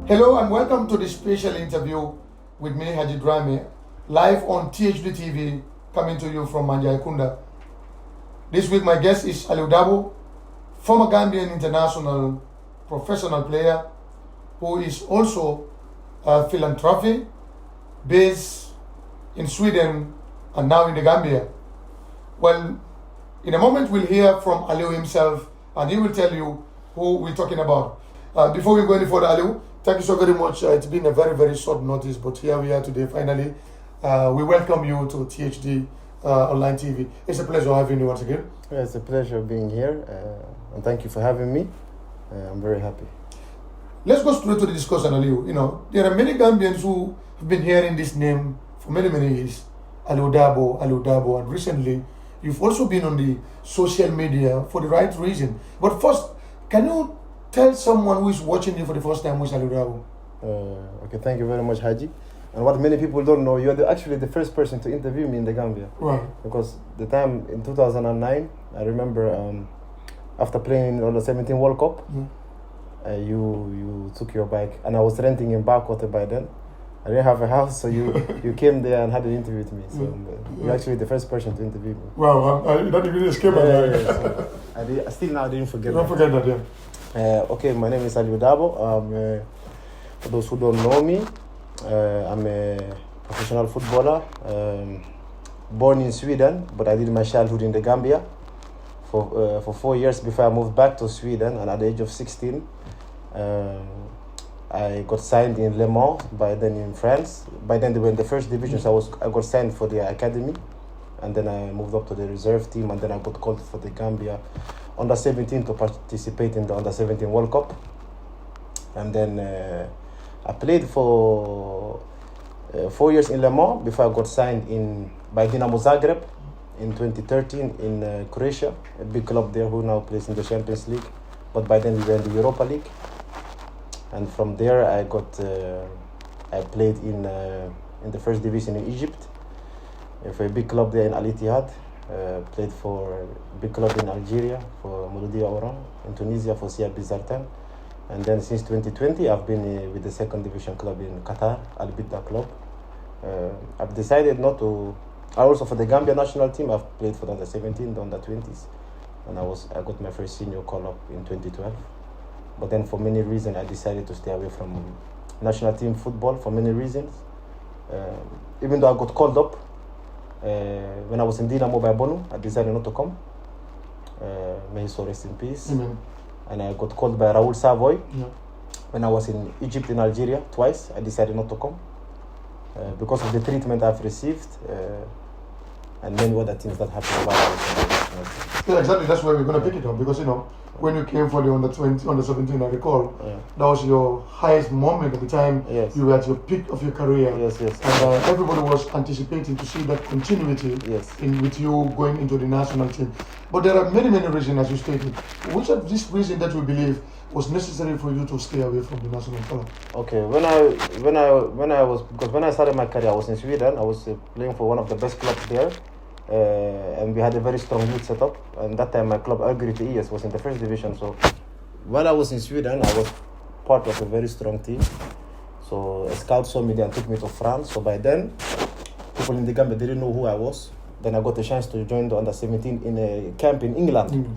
Hello and welcome to this special interview with me, Alieu Darboe, live on THD TV, coming to you from Manjaikunda. This week my guest is Alieu Darboe, former Gambian international professional player who is also a philanthropy based in Sweden and now in the Gambia. Well, in a moment we'll hear from Alieu himself and he will tell you who we're talking about. Before we go any further, Alieu, thank you so very much. It's been a very, very short notice, but here we are today finally. We welcome you to THD Online TV. It's a pleasure having you once again. Yeah, it's a pleasure being here, and thank you for having me. I'm very happy. Let's go straight to the discussion, Alieu. You know, there are many Gambians who have been hearing this name for many, many years. Alieu Darboe, and recently you've also been on the social media for the right reason. But first, can you tell someone who is watching you for the first time who is Alieu Darboe? Okay, thank you very much, Haji. And what many people don't know, you are actually the first person to interview me in the Gambia. Right. Because the time in 2009, I remember after playing on the 17 World Cup, you took your bike, and I was renting in Backwater by then. I didn't have a house, so you came there and had an interview with me. So you're actually the first person to interview me. Wow, that really escaped me. So still now I didn't forget Don't forget that, yeah. Okay, my name is Alieu Darboe. For those who don't know me, I'm a professional footballer, born in Sweden, but I did my childhood in the Gambia for 4 years before I moved back to Sweden. And at the age of 16, I got signed in Le Mans, by then in France. By then they were in the first division, so I got signed for the academy, and then I moved up to the reserve team, and then I got called for the Gambia under 17 to participate in the under 17 World Cup. And then I played for 4 years in Le Mans before I got signed by Dinamo Zagreb in 2013 in Croatia, a big club there who now plays in the Champions League. But by then we were in the Europa League. And from there I played in the first division in Egypt for a big club there in Al-Ittihad. Played for a big club in Algeria for Mouloudia Oran, in Tunisia for Siab Bizartan. And then since 2020 I've been with the second division club in Qatar, Al Bidda club. I've decided not to. Also for the Gambia national team I've played for the under 17, the under 20s, and I got my first senior call up in 2012. But then for many reasons I decided to stay away from national team football for many reasons. Even though I got called up when I was in Dinamo by Bonu, I decided not to come. May he so rest in peace. Amen. And I got called by Raoul Savoy when I was in Egypt and Algeria twice. I decided not to come because of the treatment I've received and many other things that happened while I was in the Yeah, exactly. That's where we're going to pick it up, because, you know, when you came for the under 20, under 17, I recall, that was your highest moment at the time. Yes. You were at your peak of your career. Yes. And everybody was anticipating to see that continuity with you going into the national team. But there are many, many reasons, as you stated. Which of these reasons that you believe was necessary for you to stay away from the national club? Okay, when I started my career, I was in Sweden. I was playing for one of the best clubs there. And we had a very strong youth setup. And that time my club, Örgryte IS, was in the first division. So while I was in Sweden, I was part of a very strong team. So a scout saw me there and took me to France. So by then, people in the Gambia didn't know who I was. Then I got a chance to join the under 17 in a camp in England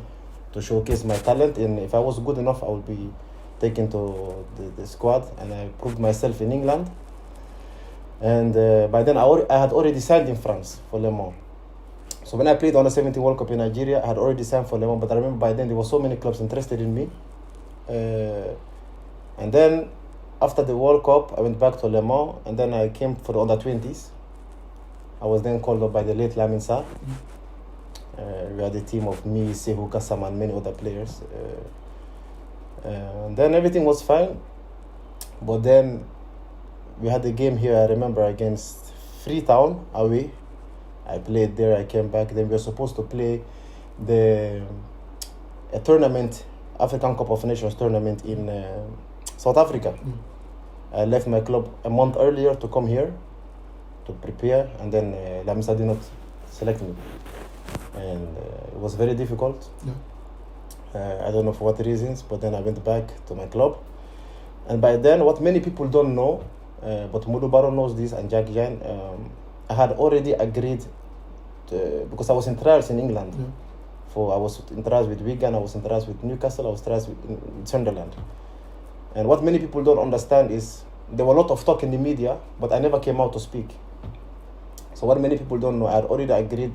to showcase my talent. And if I was good enough, I would be taken to the squad. And I proved myself in England. And by then, I had already signed in France for Le Mans. So when I played on the 17 World Cup in Nigeria, I had already signed for Le Mans, but I remember by then there were so many clubs interested in me. And then after the World Cup, I went back to Le Mans, and then I came for the under 20s. I was then called up by the late Lamin Sarr. We had a team of me, Sehu Gassama, and many other players. And then everything was fine. But then we had a game here, I remember, against Freetown away. I played there, I came back. Then we were supposed to play a tournament, African Cup of Nations tournament in South Africa. I left my club a month earlier to come here to prepare, and then Lamisa did not select me. And it was very difficult. I don't know for what reasons, but then I went back to my club. And by then, what many people don't know, but Modubaro knows this and Jack Jan, I had already agreed because I was in trials in England. Yeah. I was in trials with Wigan, I was in trials with Newcastle, I was in trials with Sunderland. And what many people don't understand is there were a lot of talk in the media, but I never came out to speak. So what many people don't know, I had already agreed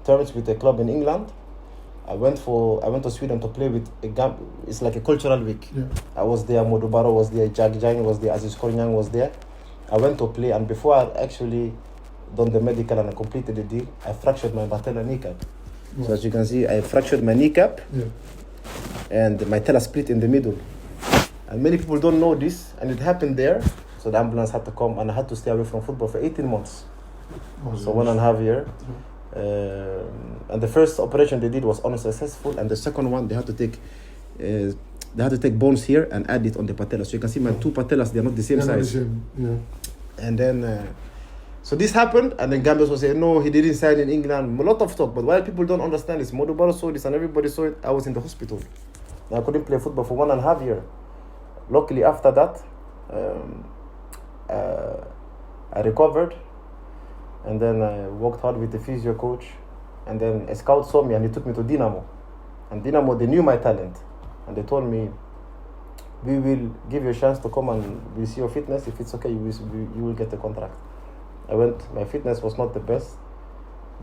terms with a club in England. I went to Sweden to play with it's like a cultural week. Yeah. I was there, Modubaro was there, Jack Jang was there, Aziz Kornyang was there. I went to play, and before I actually done the medical and I completed the deal, I fractured my patella kneecap. Yeah. So as you can see, I fractured my kneecap, Yeah. and my patella split in the middle. And many people don't know this, and it happened there. So the ambulance had to come, and I had to stay away from football for 18 months. Oh, So 1.5 years. And the first operation they did was unsuccessful, and the second one they had to take bones here and add it on the patella. So you can see my two patellas, they're not the same size. Yeah. And then so this happened, and then Gambians was saying no, he didn't sign in England. A lot of talk, but why people don't understand is Modubaro saw this and everybody saw it. I was in the hospital. I couldn't play football for 1.5 years. Luckily after that, I recovered. And then I worked hard with the physio coach, and then a scout saw me and he took me to Dynamo. And Dynamo, they knew my talent, and they told me, we will give you a chance to come and we'll see your fitness. If it's okay, you will get a contract. I went, my fitness was not the best,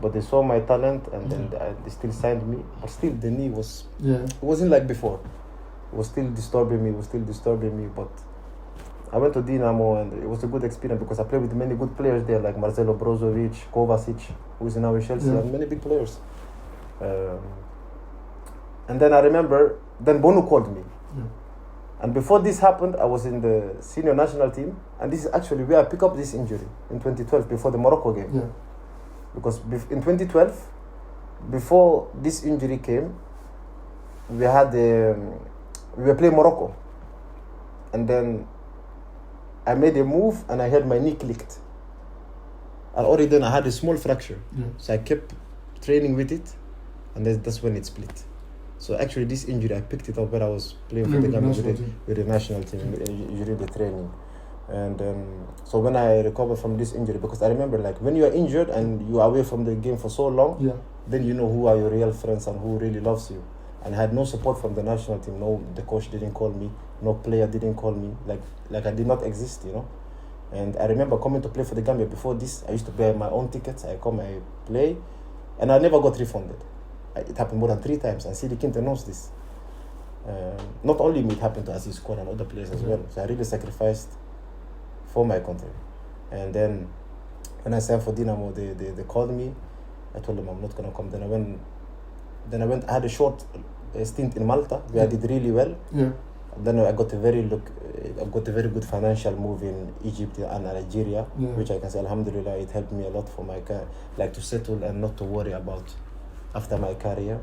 but they saw my talent, and then they still signed me. But still the knee was, it wasn't like before. It was still disturbing me, but I went to Dynamo, and it was a good experience because I played with many good players there, like Marcelo Brozovic, Kovacic, who is now in Chelsea, and many big players. And then I remember, then Bonu called me. Yeah. And before this happened, I was in the senior national team, and this is actually where I picked up this injury in 2012 before the Morocco game. Yeah. Because in 2012, before this injury came, we were playing Morocco, and then I made a move and I had my knee clicked. And already then I had a small fracture. Yeah. So I kept training with it, and that's when it split. So actually this injury, I picked it up when I was playing for the Gambia with the national team during the training. And so when I recovered from this injury, because I remember like when you are injured and you are away from the game for so long, then you know who are your real friends and who really loves you. And I had no support from the national team. No, the coach didn't call me. No player didn't call me. Like I did not exist, you know. And I remember coming to play for the Gambia. Before this, I used to buy my own tickets. I come, I play, and I never got refunded. It happened more than 3 times, and Sidi Kinta knows this. Not only me, it happened to Aziz Kor and other players as well. So I really sacrificed for my country. And then when I signed for Dynamo, they called me. I told them I'm not going to come. Then I went. I had a short stint in Malta where I did really well. Yeah. Then I got a very good financial move in Egypt and Nigeria, which I can say Alhamdulillah, it helped me a lot for my to settle and not to worry about after my career.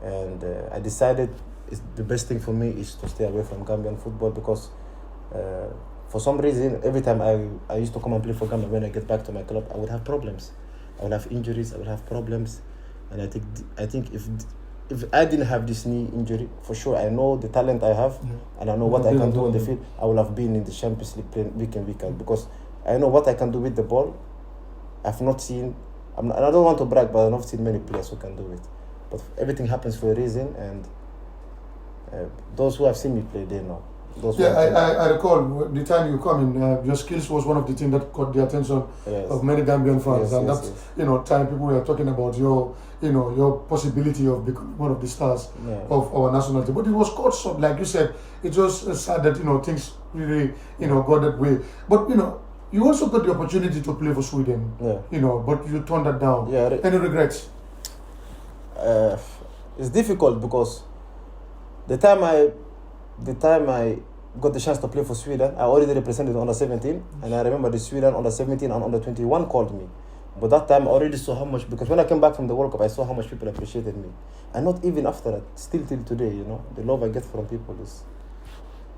And I decided the best thing for me is to stay away from Gambian football because for some reason every time I used to come and play for Gambia, when I get back to my club I would have problems. I would have injuries, I would have problems. And I think if I didn't have this knee injury, for sure I know the talent I have, and I know what I can do on the field. I would have been in the Champions League playing week in, week out, because I know what I can do with the ball. I've not seen, and I don't want to brag, but I've not seen many players who can do it. But everything happens for a reason, and those who have seen me play, they know. I recall the time you come in, your skills was one of the things that caught the attention of many Gambian fans, time people were talking about your possibility of becoming one of the stars of our national team. But it was caught short, like you said. It was sad that things really got that way. But you also got the opportunity to play for Sweden. But you turned that down. Any regrets? It's difficult because the time I got the chance to play for Sweden, I already represented under 17, and I remember the Sweden under 17 and under 21 called me. But that time I already saw how much, because when I came back from the World Cup, I saw how much people appreciated me. And not even after that, still till today, the love I get from people is,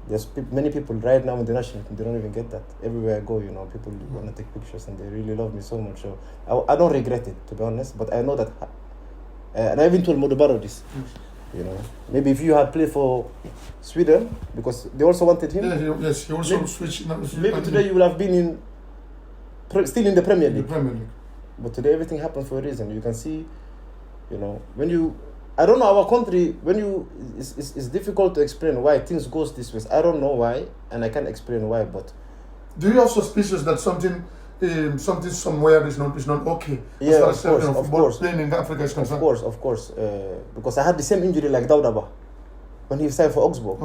there's many people right now in the national team, they don't even get that. Everywhere I go, people want to take pictures and they really love me so much. So I don't regret it, to be honest, but I know that, and I even told Modubaro this. You know, maybe if you had played for Sweden, because they also wanted him. Yeah, yes, he also switched. Maybe today you will have been still in the Premier League. But today everything happens for a reason. You can see, you know, I don't know, our country, it's difficult to explain why things goes this way. I don't know why, and I can't explain why. But do you have suspicions that something somewhere is not okay? Yeah, of course. Playing in Africa is concerned. Of course. Because I had the same injury like Darboe when he signed for Augsburg.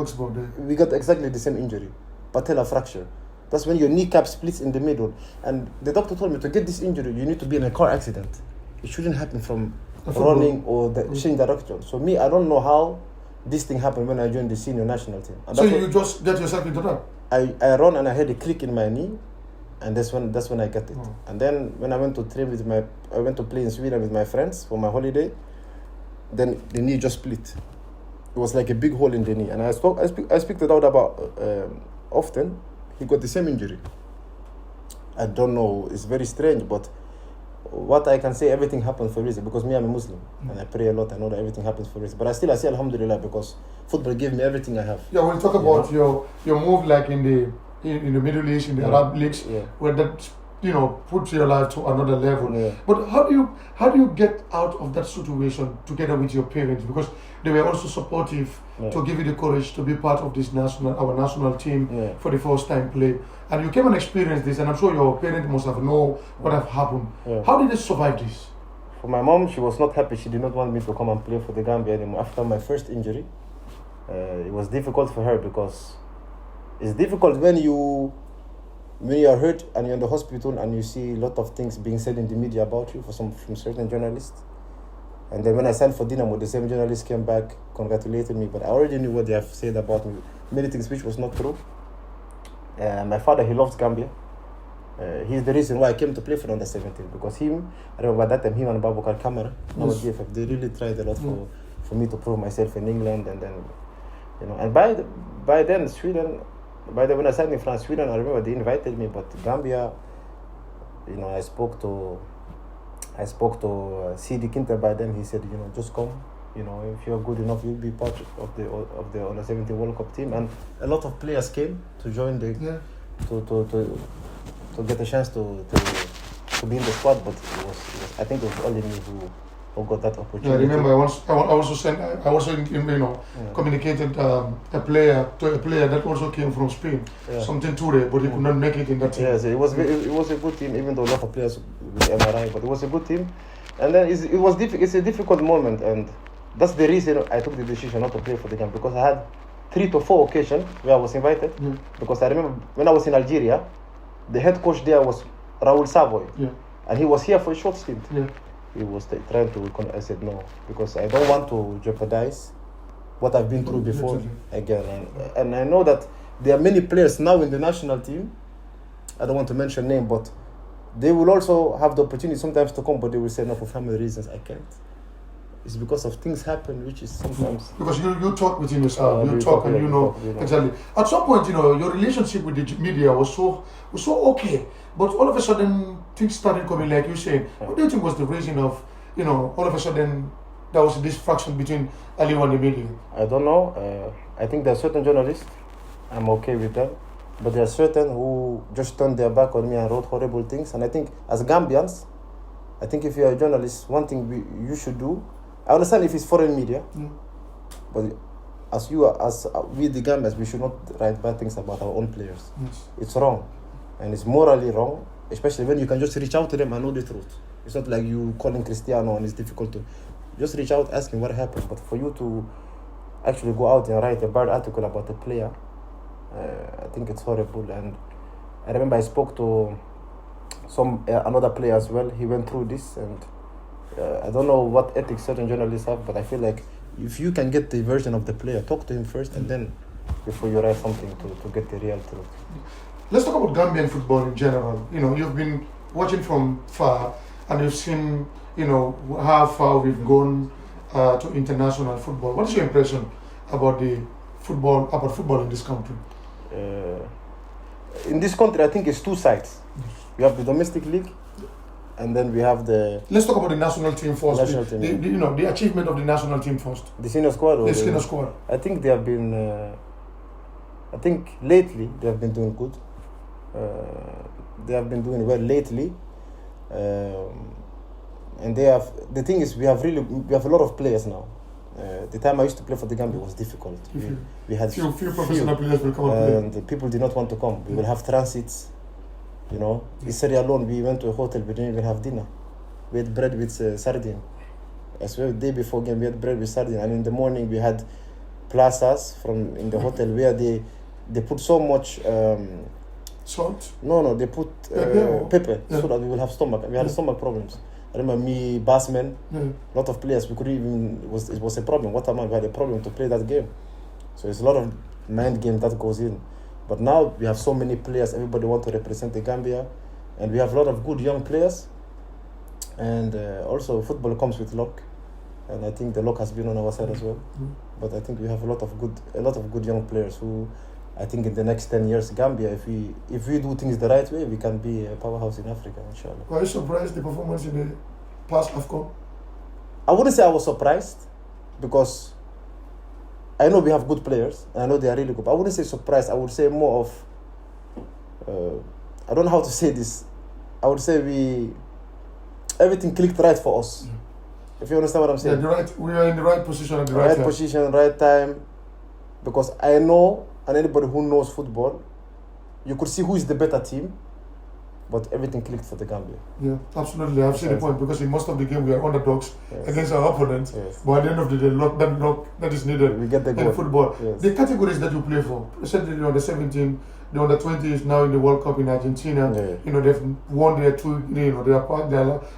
We got exactly the same injury, patella fracture. That's when your kneecap splits in the middle. And the doctor told me to get this injury, you need to be in a car accident. It shouldn't happen from running or change direction. So me, I don't know how this thing happened when I joined the senior national team. And so you just get yourself into that? I run and I had a click in my knee, and that's when I got it. Oh. And then when I went to train I went to play in Sweden with my friends for my holiday. Then the knee just split. It was like a big hole in the knee, and I speak to Daud about often. He got the same injury. I don't know. It's very strange, but what I can say, everything happens for a reason. Because me, I'm a Muslim, and I pray a lot. I know that everything happens for a reason. But I say Alhamdulillah, because football gave me everything I have. Yeah, we'll talk about your move, like in the Middle East, in the Arab leagues, where that puts your life to another level. Yeah. But how do you get out of that situation together with your parents? Because they were also supportive to give you the courage to be part of this our national team for the first time play. And you came and experienced this, and I'm sure your parents must have known what have happened. Yeah. How did they survive this? For my mom, she was not happy. She did not want me to come and play for the Gambia anymore. After my first injury, it was difficult for her, because it's difficult when you are hurt and you're in the hospital and you see a lot of things being said in the media about you from certain journalists. And then when I signed for Dynamo, the same journalists came back, congratulated me, but I already knew what they have said about me. Many things which was not true. My father, he loves Gambia. He's the reason why I came to play for under 17, because I remember that time, him and Babukar Kamara, now at GFF, they really tried a lot for me to prove myself in England. And then, and by then, Sweden, when I signed in France, Sweden, I remember they invited me, but Gambia, I spoke to CD Kinter by then. He said, just come. If you're good enough, you'll be part of the under 17 World Cup team. And a lot of players came to join to get a chance to be in the squad. But I think it was only me who got that opportunity. Yeah, I remember I also communicated a player that also came from Spain, something Toure, but he could not make it in that team. Yes, it was a good team, even though a lot of players with MRI, but it was a good team. And then it's a difficult moment, and that's the reason I took the decision not to play for the game, because I had 3 to 4 occasions where I was invited. Because I remember when I was in Algeria, the head coach there was Raoul Savoy, and he was here for a short stint. He was trying to. I said no, because I don't want to jeopardize what I've been through before again. And I know that there are many players now in the national team. I don't want to mention name, but they will also have the opportunity sometimes to come, but they will say no, for family reasons I can't. It's because of things happen, which is sometimes because you talk within yourself. You talk and you know exactly. At some point, your relationship with the media was so okay, but all of a sudden things started coming, like you said. What do you think was the reason of all of a sudden there was this fraction between Alieu and the media? I don't know. I think there are certain journalists, I'm okay with them, but there are certain who just turned their back on me and wrote horrible things. And I think as Gambians, I think if you are a journalist, one thing you should do. I understand if it's foreign media, but as we the Gambians, we should not write bad things about our own players. Yes. It's wrong, and it's morally wrong, especially when you can just reach out to them and know the truth. It's not like you calling Cristiano and it's difficult to just reach out, asking what happened. But for you to actually go out and write a bad article about a player, I think it's horrible. And I remember I spoke to another player as well. He went through this, and I don't know what ethics certain journalists have, but I feel like if you can get the version of the player, talk to him first, and then before you write something to get the real truth. Let's talk about Gambian football in general. You've been watching from far, and you've seen, how far we've gone to international football. What is your impression about football in this country? In this country, I think it's two sides. You have the domestic league, And then we have the... Let's talk about the national team first. National team, You know, the achievement of the national team first. The senior squad? The senior squad. I think they have been... I think lately they have been doing good. They have been doing well lately. And they have... The thing is, we have a lot of players now. The time I used to play for the Gambia was difficult. We had few professional players will come and play. And people did not want to come. We will have transits. You know, yesterday alone we went to a hotel, we didn't even have dinner. We had bread with sardine. I swear, the day before game we had bread with sardine, and in the morning we had plazas from in the hotel where they put so much salt. No, they put pepper so that we will have stomach. We had stomach problems. I remember me, Bassman, a lot of players. We couldn't even. It was a problem. What am I? We had a problem to play that game. So it's a lot of mind game that goes in. But now we have so many players, everybody wants to represent the Gambia, and we have a lot of good young players. And also football comes with luck, and I think the luck has been on our side as well. But I think we have a lot of good young players who, I think in the next 10 years, Gambia, if we do things the right way, we can be a powerhouse in Africa, inshallah. Were you surprised the performance in the past AFCON? I wouldn't say I was surprised, because I know we have good players, and I know they are really good. But I wouldn't say surprised. I would say more of, I don't know how to say this. I would say everything clicked right for us. If you understand what I'm saying. Yeah, we are in the right position at the right time. Right position, right time. Because I know, and anybody who knows football, you could see who is the better team, but everything clicked for the Gambia. Yeah, absolutely. I've seen the point, because in most of the game we are underdogs against our opponents. But at the end of the day, that is needed we get the in football. The categories that you play for, essentially the under 17, the under 20 is now in the World Cup in Argentina. You know, they've won their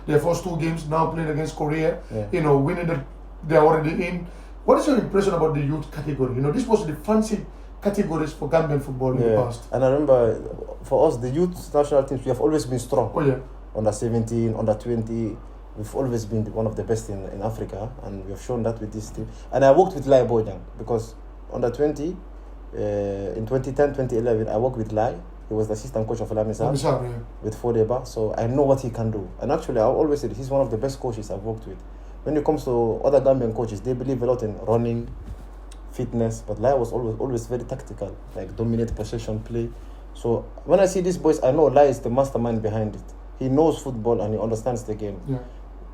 their first 2 games, now playing against Korea. You know, winning they're already in. What is your impression about the youth category? You know, this was the fancy categories for Gambian football in the past. And I remember, for us, the youth national teams, we have always been strong. Under 17, under 20, we've always been one of the best in Africa, and we have shown that with this team. And I worked with Alieu Darboe, because under 20, in 2010, 2011, I worked with Lai. He was the assistant coach of Lamisa with Fodeba, so I know what he can do. And actually, I always say he's one of the best coaches I've worked with. When it comes to other Gambian coaches, they believe a lot in running, fitness, but Lai was always very tactical, like dominate possession play. So when I see these boys, I know Lai is the mastermind behind it. He knows football and he understands the game.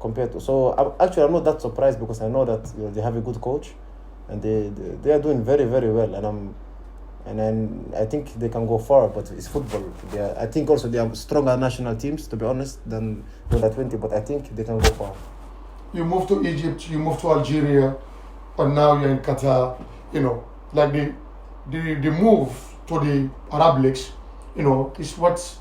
Compared to, so I'm not that surprised, because I know that they have a good coach, and they are doing very, very well. And then I think they can go far, but it's football. I think also they have stronger national teams, to be honest, than under 20, but I think they can go far. You moved to Egypt, you moved to Algeria, and now you're in Qatar. You know, like the move to the Arab leagues, you know, is what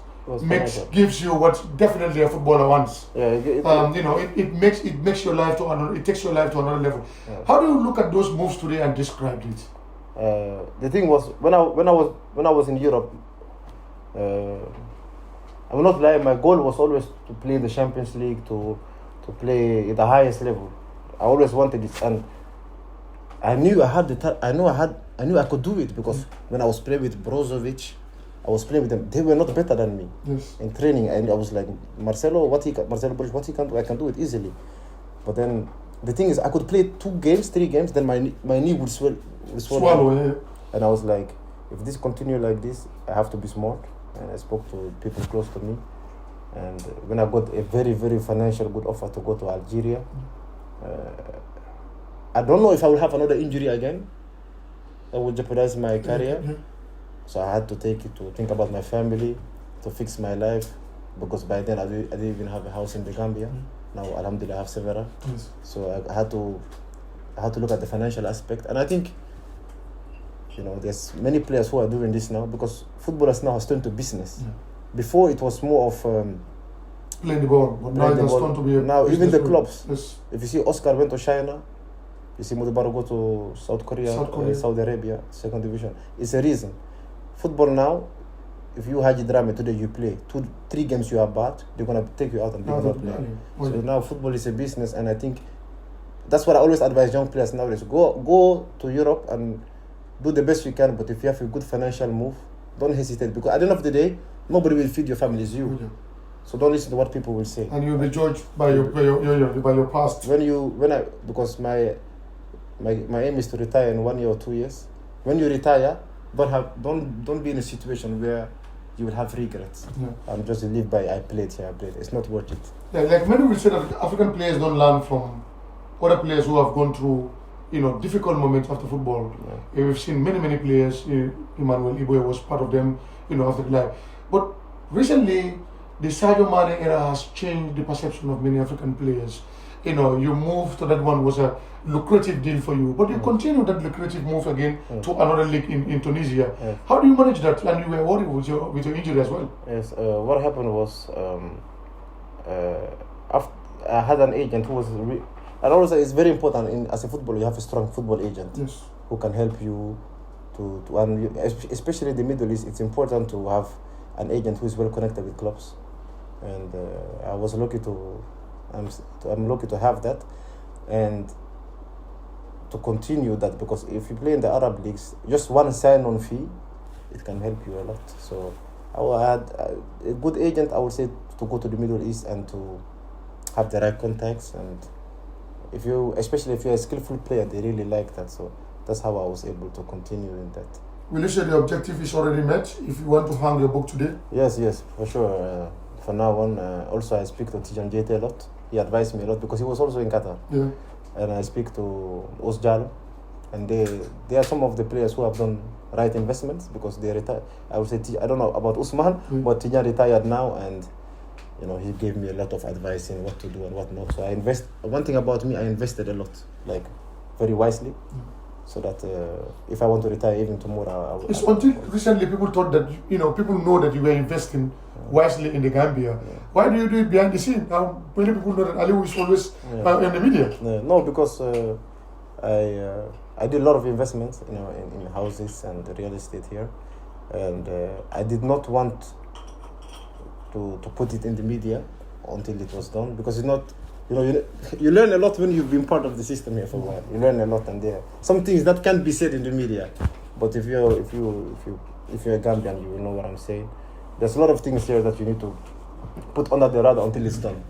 gives you what definitely a footballer wants. You know, it makes your life it takes your life to another level. How do you look at those moves today and describe it? The thing was, when I was in Europe, I will not lie, my goal was always to play in the Champions League, to play at the highest level. I always wanted it, and I knew I knew I could do it, because when I was playing with Brozovic, I was playing with them. They were not better than me in training, and I was like, Marcelo Brozovic, what he can do, I can do it easily. But then the thing is, I could play 2 games, 3 games, then my knee would swallow. And I was like, if this continue like this, I have to be smart. And I spoke to people close to me, and when I got a very, very financial good offer to go to Algeria, I don't know if I will have another injury again that would jeopardize my career. So I had to take it to think about my family, to fix my life, because by then I didn't even have a house in the Gambia. Now, alhamdulillah, I have several. So I had to look at the financial aspect. And I think, you know, there's many players who are doing this now, because footballers now has turned to business. Before it was more of playing the ball, but now it has turned to be now even the clubs. If you see Oscar went to China, you see Mudabar go to South Korea, Saudi Arabia, 2nd division. It's a reason. Football now, if you Haji Drame today you play 2-3 games you are bad, they're gonna take you out and they're gonna play. So now football is a business, and I think that's what I always advise young players nowadays. Go to Europe and do the best you can, but if you have a good financial move, don't hesitate, because at the end of the day, nobody will feed your family, it's you. So don't listen to what people will say. And you'll be judged by your past. Because my aim is to retire in 1 year or 2 years. When you retire, don't be in a situation where you will have regrets. I'm just live by I played. It's not worth it. Yeah, like many will say that African players don't learn from other players who have gone through, difficult moments after football. Yeah. We've seen many players. Emmanuel Iboye was part of them, after the life. But recently, the Sadio Mane era has changed the perception of many African players. You moved to that one was a lucrative deal for you, but you continue that lucrative move again to another league in Tunisia. Yes. How do you manage that? And you were worried with your injury as well. Yes. What happened was after I had an agent who was. And also, it's very important as a footballer, you have a strong football agent. Yes. Who can help you especially in the Middle East. It's important to have an agent who is well connected with clubs, and I was lucky I'm lucky to have that, and to continue that, because if you play in the Arab leagues, just one sign-on fee, it can help you a lot. So I had a good agent, I would say, to go to the Middle East and to have the right contacts, and especially if you're a skillful player, they really like that. So that's how I was able to continue in that. Will you say the objective is already met if you want to hang your book today? Yes, for sure. From now on, also I speak to Tijan JT a lot. He advised me a lot because he was also in Qatar. Yeah. And I speak to Osjalo, and they are some of the players who have done right investments because they retired. I would say, I don't know about Usman, but Tijan retired now, and he gave me a lot of advice in what to do and what not. So I invest. One thing about me, I invested a lot, like very wisely, so that if I want to retire even tomorrow, it's until recently people thought that people know that you were investing wisely in the Gambia. Yeah. Why do you do it behind the scene? Now many people know that Alieu is always in the media. No, because I did a lot of investments, in houses and real estate here, and I did not want to put it in the media until it was done, because it's not. You learn a lot when you've been part of the system here for a while. You learn a lot, and there some things that can't be said in the media. But if you're a Gambian, you will know what I'm saying. There's a lot of things here that you need to put under the radar until it's done.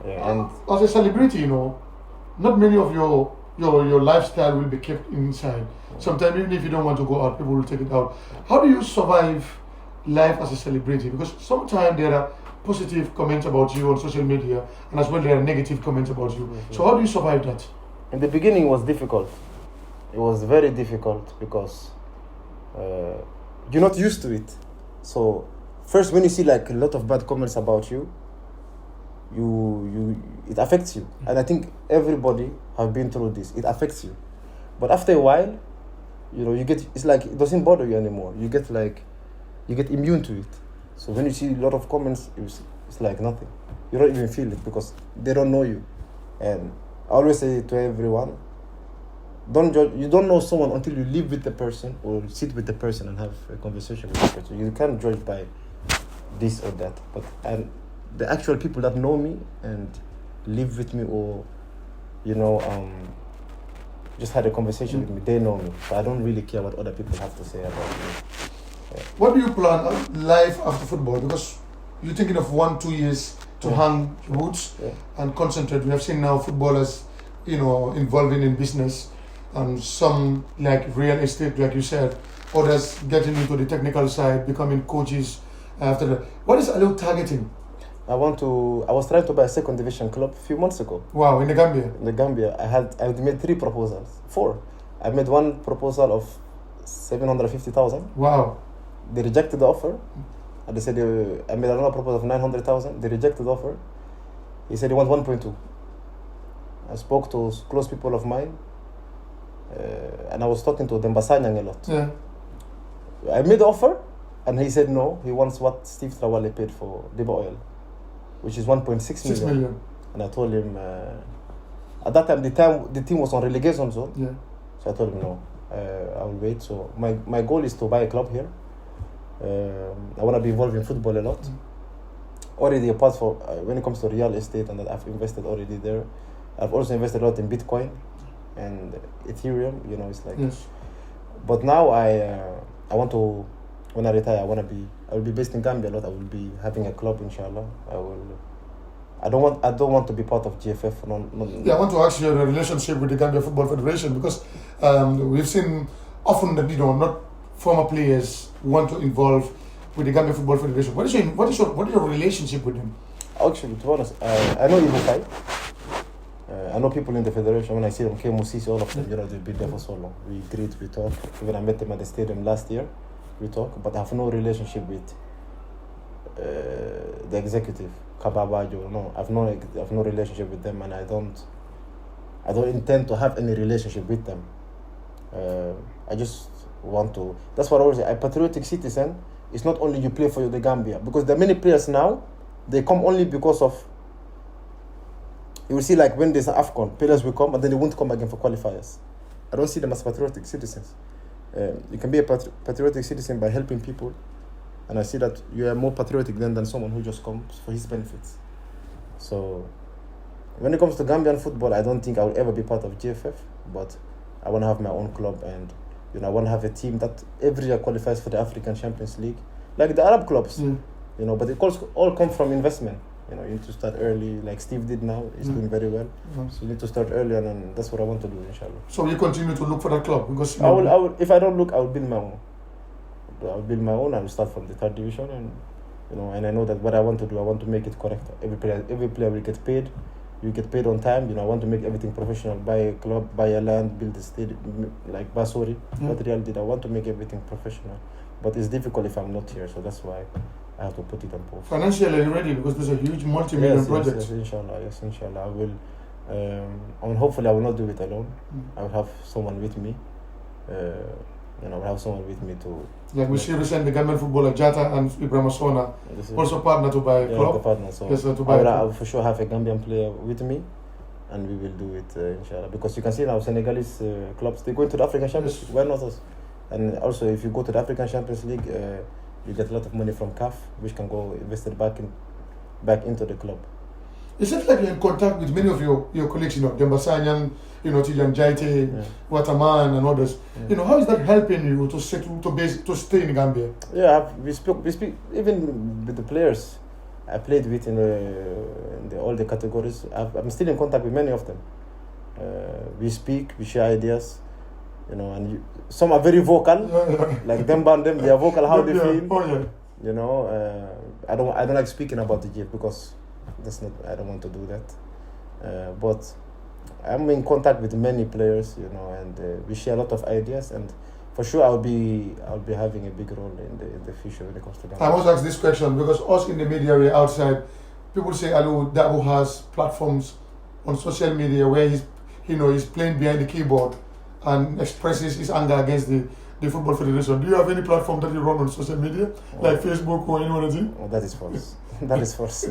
And as a celebrity, not many of your lifestyle will be kept inside. Sometimes even if you don't want to go out, people will take it out. How do you survive life as a celebrity? Because sometimes there are positive comments about you on social media, and as well there are negative comments about you. So how do you survive that? In the beginning it was difficult. It was very difficult because you're not used to it. So first, when you see like a lot of bad comments about you, it affects you. And I think everybody have been through this. It affects you. But after a while, it's like it doesn't bother you anymore. You get immune to it. So when you see a lot of comments, it's like nothing. You don't even feel it because they don't know you. And I always say to everyone, don't judge. You don't know someone until you live with the person or sit with the person and have a conversation with the person. You can't judge by this or that. And the actual people that know me and live with me, or just had a conversation with me, they know me. So I don't really care what other people have to say about me. Yeah. What do you plan life after football? Because you're thinking of 1-2 years to hang roots and concentrate. We have seen now footballers, involving in business, and some like real estate, like you said, others getting into the technical side, becoming coaches after that. What is Alieu targeting? I was trying to buy a second division club a few months ago. Wow, in the Gambia? In the Gambia. I made 3 proposals. 4. I made one proposal of 750,000. Wow. They rejected the offer. And they said, I made another proposal of 900,000. They rejected the offer. He said he wants 1.2. I spoke to close people of mine. And I was talking to Dembasanyang a lot. Yeah. I made the offer. And he said no. He wants what Steve Trawale paid for Deba Oil, which is 1.6 million. And I told him, at that time the team was on relegation zone. Yeah. So I told him no, I will wait. So my goal is to buy a club here. I want to be involved in football a lot. Already apart from when it comes to real estate, and that I've invested already there. I've also invested a lot in Bitcoin and Ethereum. It's like. Yes. But now I want to when I retire, I will be based in Gambia a lot. I will be having a club, inshallah. I don't want to be part of GFF. Yeah, I want to ask you your relationship with the Gambia Football Federation, because we've seen often that not former players want to involve with the Gambia Football Federation. What is your relationship with them? Actually, to be honest, I know Ibukai. I know people in the federation. When I see them, Musisi, all of them, they've been there for so long. We greet, we talk. Even I met them at the stadium last year. We talk, but I have no relationship with the executive, Kababajo. No, I've no relationship with them, and I don't intend to have any relationship with them. I just want to. That's what I always say. A patriotic citizen is not only you play for the Gambia, because there are many players now. They come only because of. You will see, like when there's an AFCON, players will come and then they won't come again for qualifiers. I don't see them as patriotic citizens. You can be a patriotic citizen by helping people, and I see that you are more patriotic than someone who just comes for his benefits. So, when it comes to Gambian football, I don't think I will ever be part of GFF, but I want to have my own club, and I want to have a team that every year qualifies for the African Champions League, like the Arab clubs. But it all comes from investment. You need to start early, like Steve did now. He's doing very well. So you need to start early, and that's what I want to do, inshallah. So you continue to look for that club? Because I will. If I don't look, I will build my own. I will start from the 3rd division, and and I know that what I want to do, I want to make it correct. Every player will get paid. You get paid on time. I want to make everything professional. Buy a club, buy a land, build a stadium, like Basori. What Real did. I want to make everything professional, but it's difficult if I'm not here. So that's why I have to put it on pause. Financially, are you ready? Because there's a huge multi-million project. Yes, inshallah. I will. Hopefully, I will not do it alone. I will have someone with me. I will have someone with me to. Like we see recently, Gambian footballer Jata and Ibrahim Sona also partner to buy a club. The partner. So yes, I will for sure have a Gambian player with me, and we will do it, inshallah. Because you can see now Senegalese clubs, they're going to the African Champions League. Why not us? And also, if you go to the African Champions League, you get a lot of money from CAF, which can go invested back into the club. It seems like you're in contact with many of your colleagues, Demba Sanyan, Tijan Jaite, Wataman, and others. How is that helping you to stay in Gambia? Yeah, we speak even with the players I played with in all the categories. I'm still in contact with many of them. We speak, we share ideas. And some are very vocal, like Demba and them. They are vocal how they feel. I don't like speaking about the GF because I don't want to do that. But I'm in contact with many players, and we share a lot of ideas. And for sure, I'll be having a big role in the future when it comes to that. I must ask this question because us in the media, we're outside. People say Alieu Darboe has platforms on social media where he's playing behind the keyboard and expresses his anger against the Football Federation. Do you have any platform that you run on social media, like Facebook or anyone? Oh, that is false. That is false.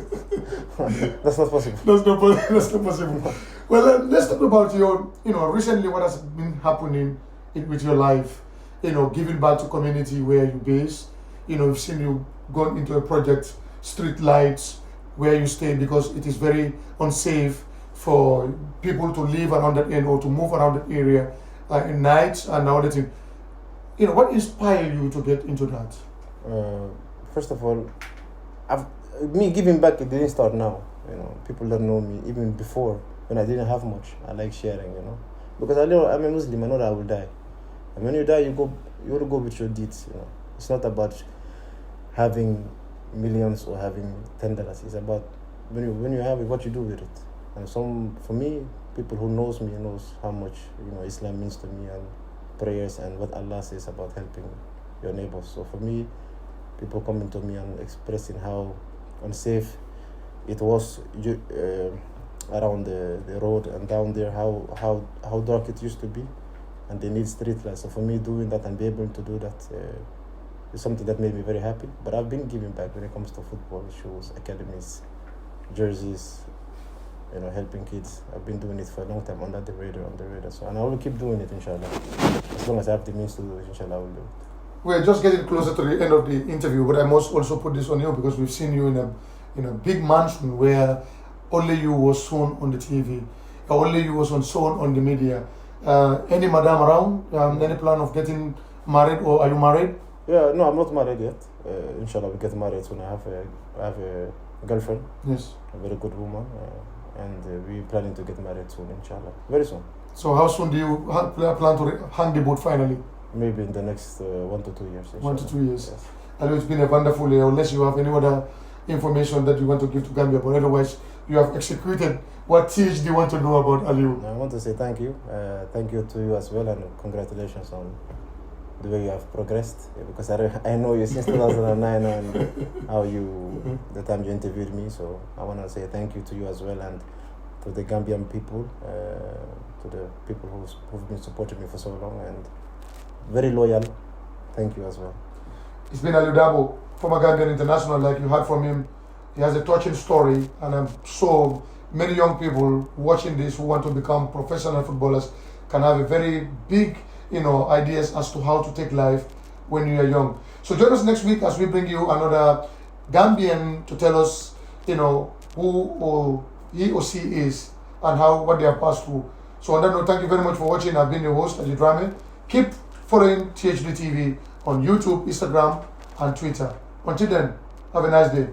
That's not possible. That's not possible. Well, let's talk about your, recently what has been happening with your life. Giving back to community where you base. We've seen you gone into a project, street lights, where you stay because it is very unsafe for people to live around that area or to move around that area in nights and all that thing. What inspired you to get into that? First of all, me giving back, it didn't start now. People don't know me even before when I didn't have much. I like sharing, because I'm a Muslim. I know that I will die, and when you die, you want to go with your deeds. It's not about having millions or having $10. It's about when you have it, what you do with it. And for me, people who knows me knows how much Islam means to me and prayers and what Allah says about helping your neighbors. So for me, people coming to me and expressing how unsafe it was around the road and down there, how dark it used to be, and they need street lights. So for me, doing that and be able to do that is something that made me very happy. But I've been giving back when it comes to football, shoes, academies, jerseys, helping kids. I've been doing it for a long time under the radar. So, and I will keep doing it, inshallah. As long as I have the means to do it, inshallah, I will do it. We're just getting closer to the end of the interview, but I must also put this on you because we've seen you in a big mansion where only you was shown on the TV, only you was shown on the media. Any madam around? Any plan of getting married, or are you married? Yeah, no, I'm not married yet. Inshallah, we get married soon. I have a girlfriend. Yes. A very good woman, and we're planning to get married soon, inshallah. Very soon. So how soon do you plan to hang the boat finally? Maybe in the next 1 to 2 years. Inshallah. 1 to 2 years. Yes. I know it's been a wonderful year, unless you have any other information that you want to give to Gambia, but otherwise you have executed what THD want to know about Alieu. I want to say thank you. Thank you to you as well, and congratulations on the way you have progressed, because I know you since 2009 and how the time you interviewed me, so I want to say thank you to you as well, and to the Gambian people, to the people who've been supporting me for so long and very loyal. Thank you as well. It's been Alieu Darboe, former Gambian international, like you heard from him. He has a touching story, and I'm so many young people watching this who want to become professional footballers can have a very big, ideas as to how to take life when you are young. So join us next week as we bring you another Gambian to tell us, who he or she is and what they have passed through. So on that note, thank you very much for watching. I've been your host, Alieu Darboe. Keep following THD TV on YouTube, Instagram, and Twitter. Until then, have a nice day.